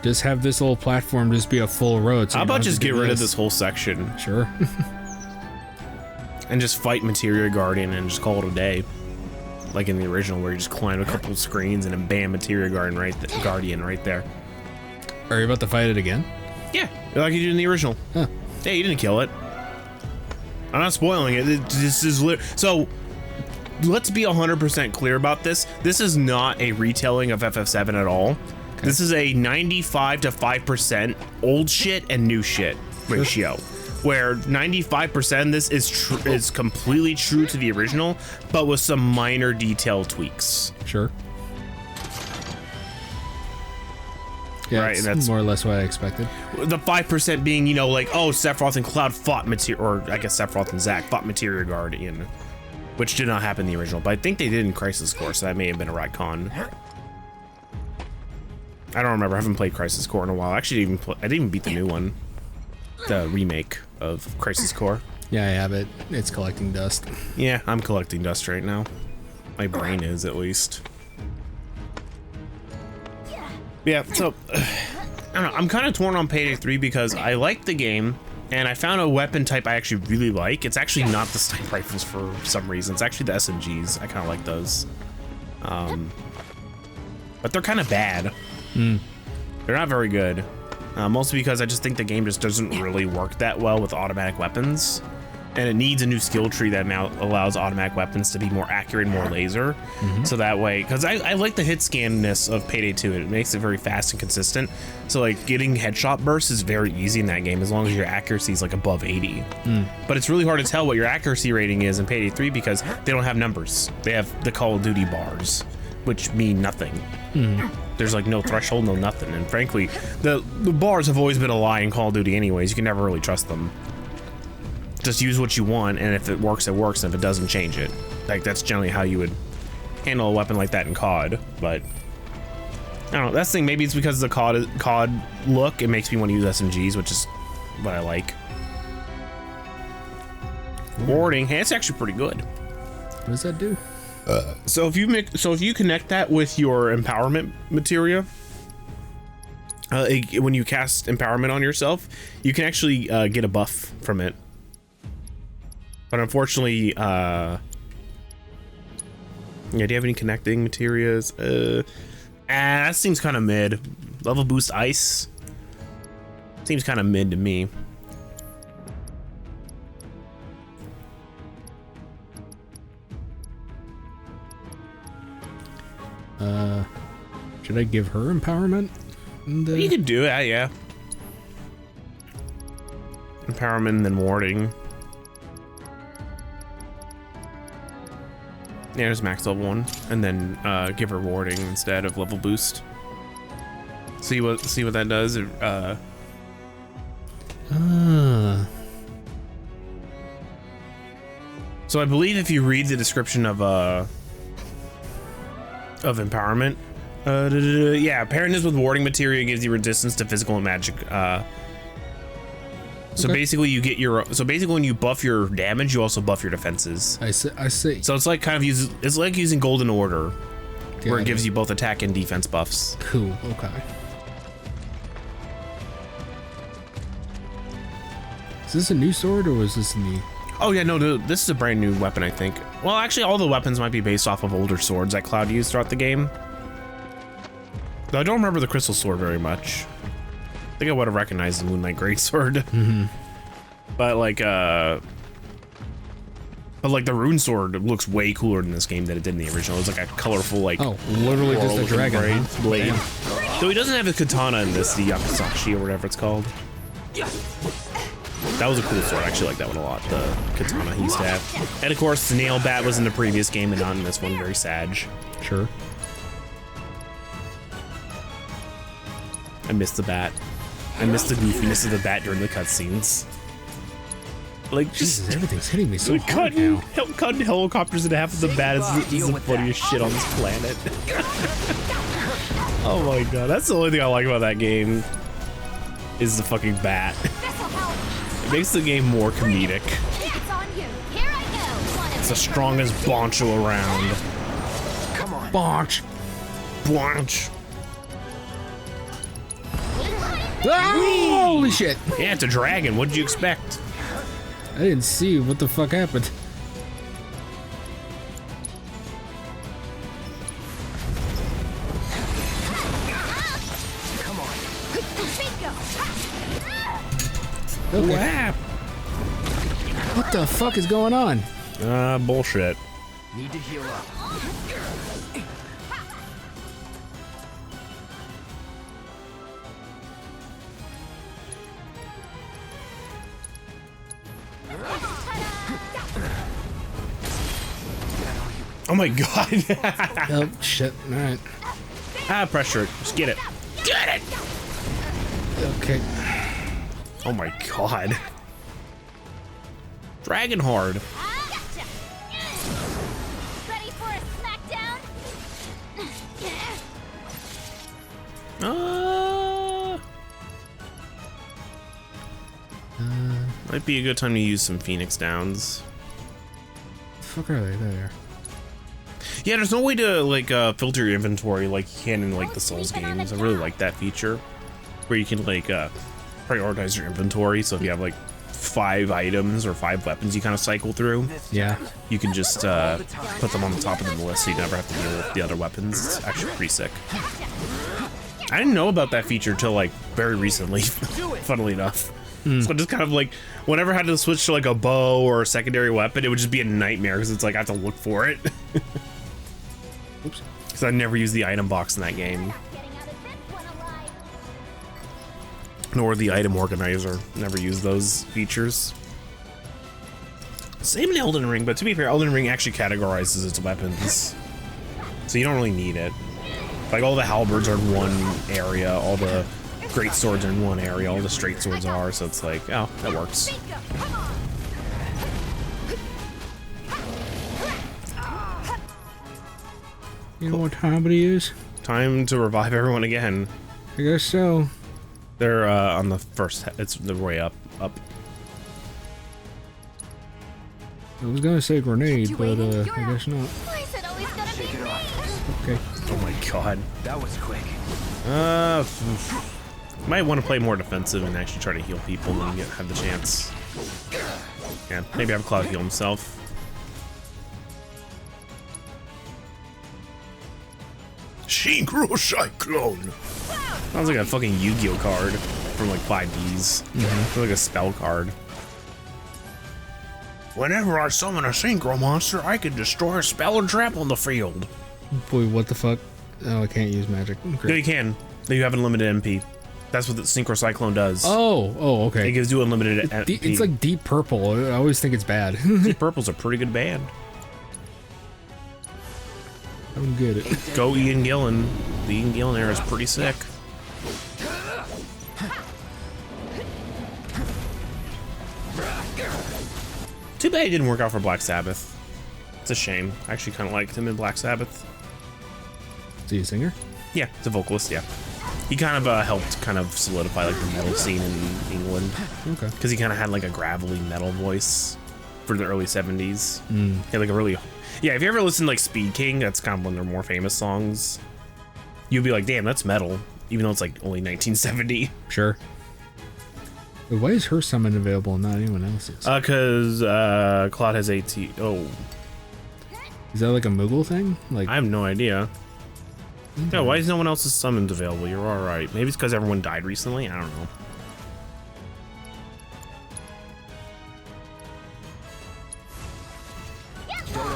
Just have this little platform just be a full road. So How you don't about have to just do get rid of this whole section Sure. and just fight Materia Guardian and just call it a day? Like in the original, where you just climb a couple screens and then bam, Materia Guardian right there. Are you about to fight it again? Yeah, like you did in the original. Huh. Yeah, you didn't kill it. I'm not spoiling it. This is so. Let's be 100% clear about this. This is not a retelling of FF7 at all. Okay. This is a 95 to 5% old shit and new shit ratio, where 95% this is completely true to the original, but with some minor detail tweaks. Sure. Yeah, right, it's that's more or less what I expected. The 5% being, you know, like, oh, Sephiroth and Cloud fought or I guess Sephiroth and Zack fought Materia Guardian, which did not happen in the original, but I think they did in Crisis Core, so that may have been a retcon. I don't remember. I haven't played Crisis Core in a while. Actually, I didn't even beat the new one, the remake of Crisis Core. Yeah, I have it. It's collecting dust. Yeah, I'm collecting dust right now. My brain is, at least. Yeah, so I don't know. I'm kind of torn on Payday 3 because I like the game, and I found a weapon type I actually really like. It's actually not the sniper rifles for some reason. It's actually the SMGs. I kind of like those. But they're kind of bad. They're not very good. Mostly because I just think the game just doesn't really work that well with automatic weapons. And it needs a new skill tree that now allows automatic weapons to be more accurate and more laser. So that way, because I like the hit scanness of Payday 2. It makes it very fast and consistent. So like getting headshot bursts is very easy in that game as long as your accuracy is like above 80. But it's really hard to tell what your accuracy rating is in Payday 3 because they don't have numbers. They have the Call of Duty bars, which mean nothing. There's like no threshold, no nothing. And frankly, the bars have always been a lie in Call of Duty anyways. You can never really trust them. Just use what you want, and if it works, it works, and if it doesn't, change it. Like, that's generally how you would handle a weapon like that in COD, but I don't know, that's the thing, maybe it's because of the COD look, it makes me want to use SMGs, which is what I like. Warding, hey, it's actually pretty good. What does that do? So if you connect that with your empowerment materia, when you cast empowerment on yourself, you can actually get a buff from it. But unfortunately, yeah, do you have any connecting materials? That seems kind of mid. Level boost ice seems kind of mid to me. Should I give her empowerment? You could do it, yeah. Empowerment and then warding. Yeah, there's max level 1, and then give her warding instead of level boost. See what that does. So I believe if you read the description of empowerment, yeah, pairing this with warding materia gives you resistance to physical and magic. So basically, you get your. So basically, when you buff your damage, you also buff your defenses. I see. So it's like kind of it's like using Golden Order, where it gives you both attack and defense buffs. Cool. Okay. Is this a new sword or was this the? Oh yeah, no, this is a brand new weapon, I think. Well, actually, all the weapons might be based off of older swords that Cloud used throughout the game. Though I don't remember the Crystal Sword very much. I think I would have recognized the Moonlight Greatsword. But like the Rune Sword looks way cooler in this game than it did in the original. It's like a colorful, like, literally just a dragon blade. So he doesn't have a katana in this, the Yakusashi or whatever it's called. That was a cool sword. I actually like that one a lot. The katana he used to have. And of course, the nail bat was in the previous game and not in this one. Very sad. Sure. I missed the bat. I missed the goofiness of the bat during the cutscenes. Like, Jesus, everything's hitting me so hard now. Cutting helicopters in half of the bat is the funniest shit on this planet. Oh my god, that's the only thing I like about that game. Is the fucking bat. It makes the game more comedic. It's the strongest boncho around. Come on. Bonch. Bonch. Ah, holy shit! Yeah, it's a dragon. What did you expect? I didn't see what the fuck happened. Okay. Wow. What the fuck is going on? Bullshit. Need to heal up. Oh my god. Oh shit! All right. Pressure it. Just get it. Get it! Okay. Oh my god. Dragon hard. Gotcha. Ready for a smackdown? Might be a good time to use some Phoenix Downs. The fuck are they there? Yeah, there's no way to like filter your inventory like you can in like the Souls games. I really like that feature where you can like prioritize your inventory. So if you have like 5 items or 5 weapons you kind of cycle through, Yeah. you can just put them on the top of the list so you never have to deal with the other weapons. It's actually pretty sick. I didn't know about that feature till like very recently, funnily enough. So just kind of like whenever I had to switch to like a bow or a secondary weapon, it would just be a nightmare because it's like I have to look for it. Oops. Because I never used the item box in that game, Getting out of this one alive. nor the item organizer. Never used those features. Same in Elden Ring, but to be fair, Elden Ring actually categorizes its weapons, so you don't really need it. Like all the halberds are in one area, all the great swords are in one area, all the straight swords are, so it's like, oh, that works. Bingo. Come on. You know what time it is? Time to revive everyone again. I guess so. They're on the first, it's the way up. I was gonna say grenade, You but waiting? You're I guess not. Why is it always gonna be Shake it me? off. Okay. Oh my god. That was quick. Might want to play more defensive and actually try to heal people when you have the chance. Yeah, maybe have Cloud heal himself. Synchro Cyclone! Sounds like a fucking Yu-Gi-Oh card from like 5Ds. It's like a spell card. Whenever I summon a Synchro monster, I can destroy a spell and trap on the field. Boy, what the fuck? Oh, I can't use magic. No, Great. you can. You have unlimited MP. That's what the Synchro Cyclone does. Oh, It okay. gives you unlimited MP. It's like deep purple. I always think it's bad. Deep Purple's a pretty good band. I don't get it. Go Ian Gillan. The Ian Gillan era is pretty sick. Too bad it didn't work out for Black Sabbath. It's a shame. I actually kind of liked him in Black Sabbath. Is he a singer? Yeah, it's a vocalist, yeah. He kind of helped kind of solidify like the metal scene in England. Okay. Because he kind of had like a gravelly metal voice for the early 70s. He had like a really... Yeah, if you ever listen to like Speed King, that's kind of one of their more famous songs. You'd be like, damn, that's metal. Even though it's like only 1970. Sure. Wait, why is her summon available and not anyone else's? Because Claude has AT... Oh, Is that like a Moogle thing? Like, I have no idea. Yeah, why is no one else's summons available? You're alright. Maybe it's because everyone died recently? I don't know.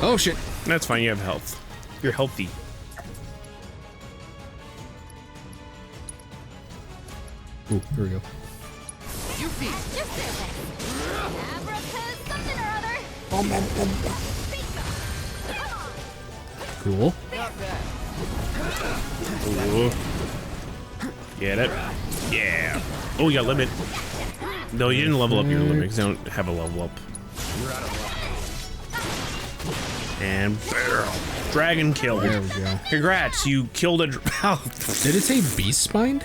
oh shit. That's fine, you have health. You're healthy. Ooh, here we go. You feed. Just do it. Abracadabra something or other. Cool. Not bad. Ooh. Get it? Yeah. Oh, you got limit. No, you didn't level up your limit because you don't have a level up. You're out of luck. And barrel. Dragon killed. There we go. Congrats, you killed a... Did it say beast spine?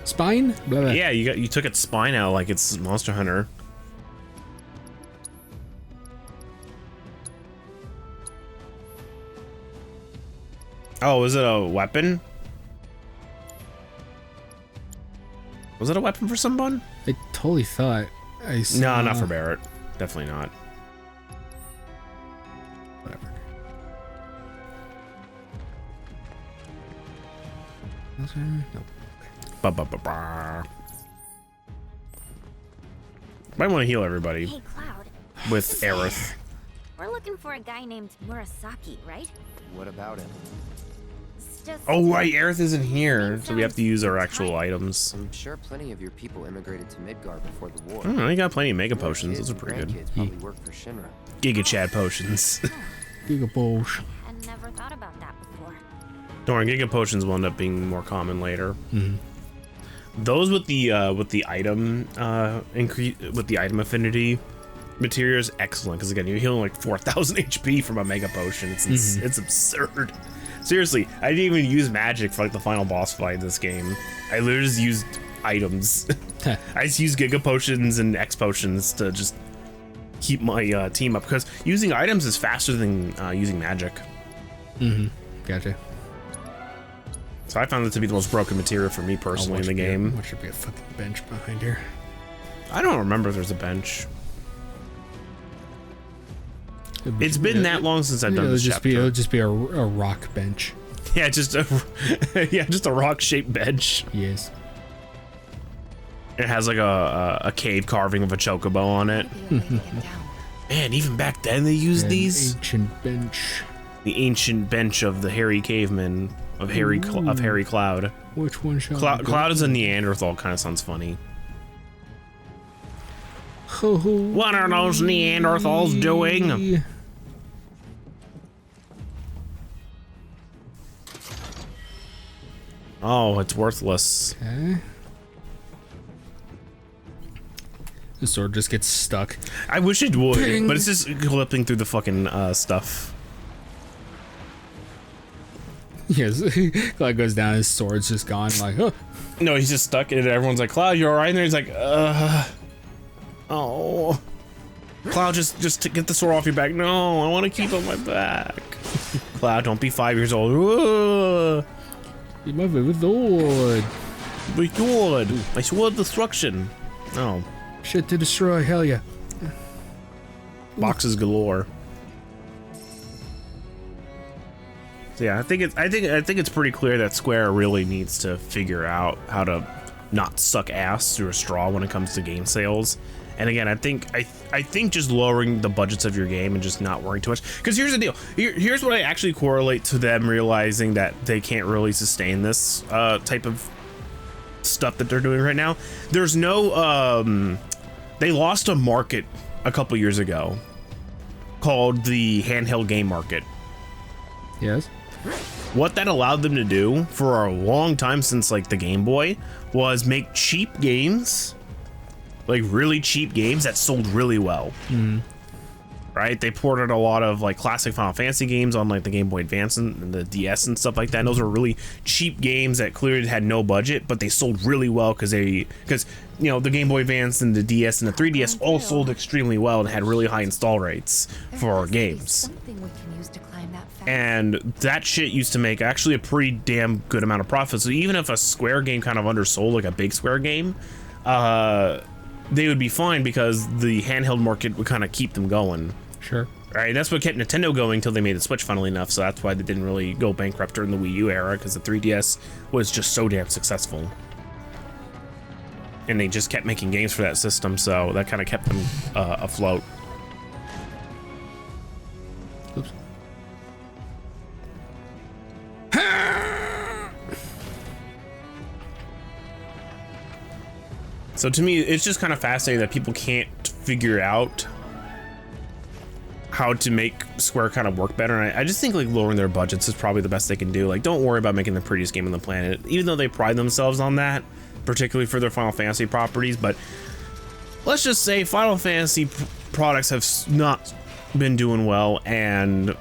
Spine? Blah, blah. Yeah, you took its spine out like it's Monster Hunter. Oh, is it a weapon? Was it a weapon for someone? I totally thought I saw... No, not for Barrett. Definitely not. Whatever. Nope. Ba-ba-ba-ba. Might want to heal everybody Hey, Cloud. with Aerith. We're looking for a guy named Murasaki, right? What about him? It's just... Oh, right. Aerith isn't here, so we have to use our actual items. I'm sure plenty of your people immigrated to Midgard before the war. Oh, you got plenty of mega potions. Kids Those are and pretty good. grandkids probably work for Shinra. Giga Chad potions. Gigabosh. I never thought about that before. Don't worry, Giga potions will end up being more common later. Mm-hmm. Those with the item increase with the item affinity material is excellent because again you're healing like 4,000 HP from a mega potion. It's absurd. Seriously, I didn't even use magic for like the final boss fight in this game. I literally just used items. I just used Giga potions and X potions to just keep my team up because using items is faster than using magic. Mm-hmm. Gotcha. So I found it to be the most broken material for me personally in the game. What should be a fucking bench behind here? I don't remember if there's a bench. It's been that long since I've done this chapter. It'll just be a rock bench. Yeah, just a rock-shaped bench. Yes. It has like a cave carving of a chocobo on it. Man, even back then they used these. Ancient bench. The ancient bench of the hairy caveman of Harry Cloud. Which one shall Cloud is a Neanderthal. Kind of sounds funny. Ho-ho. What are those Neanderthals doing? Oh, it's worthless. Okay. The sword just gets stuck. I wish it would, Ping. but it's just clipping through the fucking stuff. Yes, Cloud goes down, his sword's just gone. Like, oh. No, he's just stuck, and everyone's like, "Cloud, you're alright." And he's like, oh, Cloud, just get the sword off your back. No, I want to keep it on my back. Cloud, don't be 5 years old. Be my favorite sword. My sword, my sword destruction. Oh, Shit to destroy, hell yeah. boxes galore. So yeah, I think it's pretty clear that Square really needs to figure out how to not suck ass through a straw when it comes to game sales. And again, I think just lowering the budgets of your game and just not worrying too much. Because here's the deal. Here's what I actually correlate to them realizing that they can't really sustain this type of stuff that they're doing right now. There's no they lost a market a couple years ago called the handheld game market. Yes. What that allowed them to do for a long time since like the Game Boy was make cheap games, like really cheap games that sold really well. Right? They ported a lot of like classic Final Fantasy games on like the Game Boy Advance and the DS and stuff like that. And those were really cheap games that clearly had no budget, but they sold really well because you know, the Game Boy Advance and the DS and the 3DS all sold extremely well and had really high install rates for our games. And that shit used to make actually a pretty damn good amount of profit. So even if a Square game kind of undersold, like a big Square game, they would be fine because the handheld market would kind of keep them going. Sure. Right, that's what kept Nintendo going until they made the Switch, funnily enough. So that's why they didn't really go bankrupt during the Wii U era, because the 3DS was just so damn successful. And they just kept making games for that system, so that kind of kept them afloat. Oops. So to me, it's just kind of fascinating that people can't figure out how to make Square kind of work better. And I just think like lowering their budgets is probably the best they can do. Like, don't worry about making the prettiest game on the planet, even though they pride themselves on that, particularly for their Final Fantasy properties. But let's just say Final Fantasy products have not been doing well, and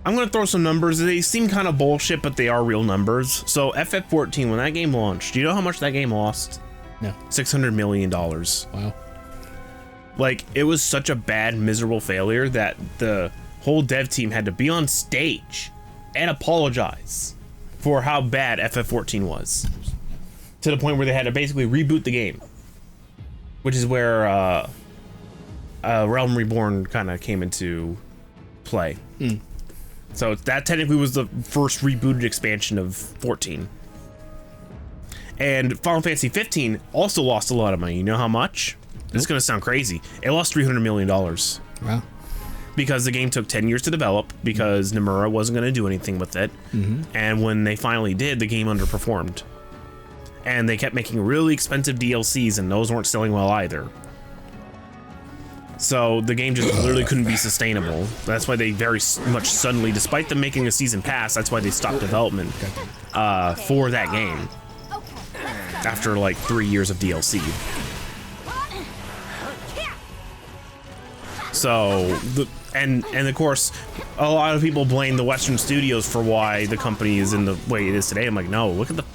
I'm gonna throw some numbers. They seem kind of bullshit, but they are real numbers. So FF14, when that game launched, do you know how much that game lost? No. $600 million. Wow. Like, it was such a bad, miserable failure that the whole dev team had to be on stage and apologize for how bad FF14 was. to the point where they had to basically reboot the game, which is where Realm Reborn kind of came into play. So that technically was the first rebooted expansion of 14. And Final Fantasy 15 also lost a lot of money. You know how much? This is going to sound crazy. It lost $300 million. Wow. Because the game took 10 years to develop, because Nomura wasn't going to do anything with it. And when they finally did, the game underperformed. And they kept making really expensive DLCs, and those weren't selling well either. So the game just literally couldn't be sustainable. That's why they very much suddenly, despite them making a season pass, that's why they stopped development for that game after like 3 years of DLC. So and of course, a lot of people blame the Western studios for why the company is in the way it is today. I'm like, no, look at the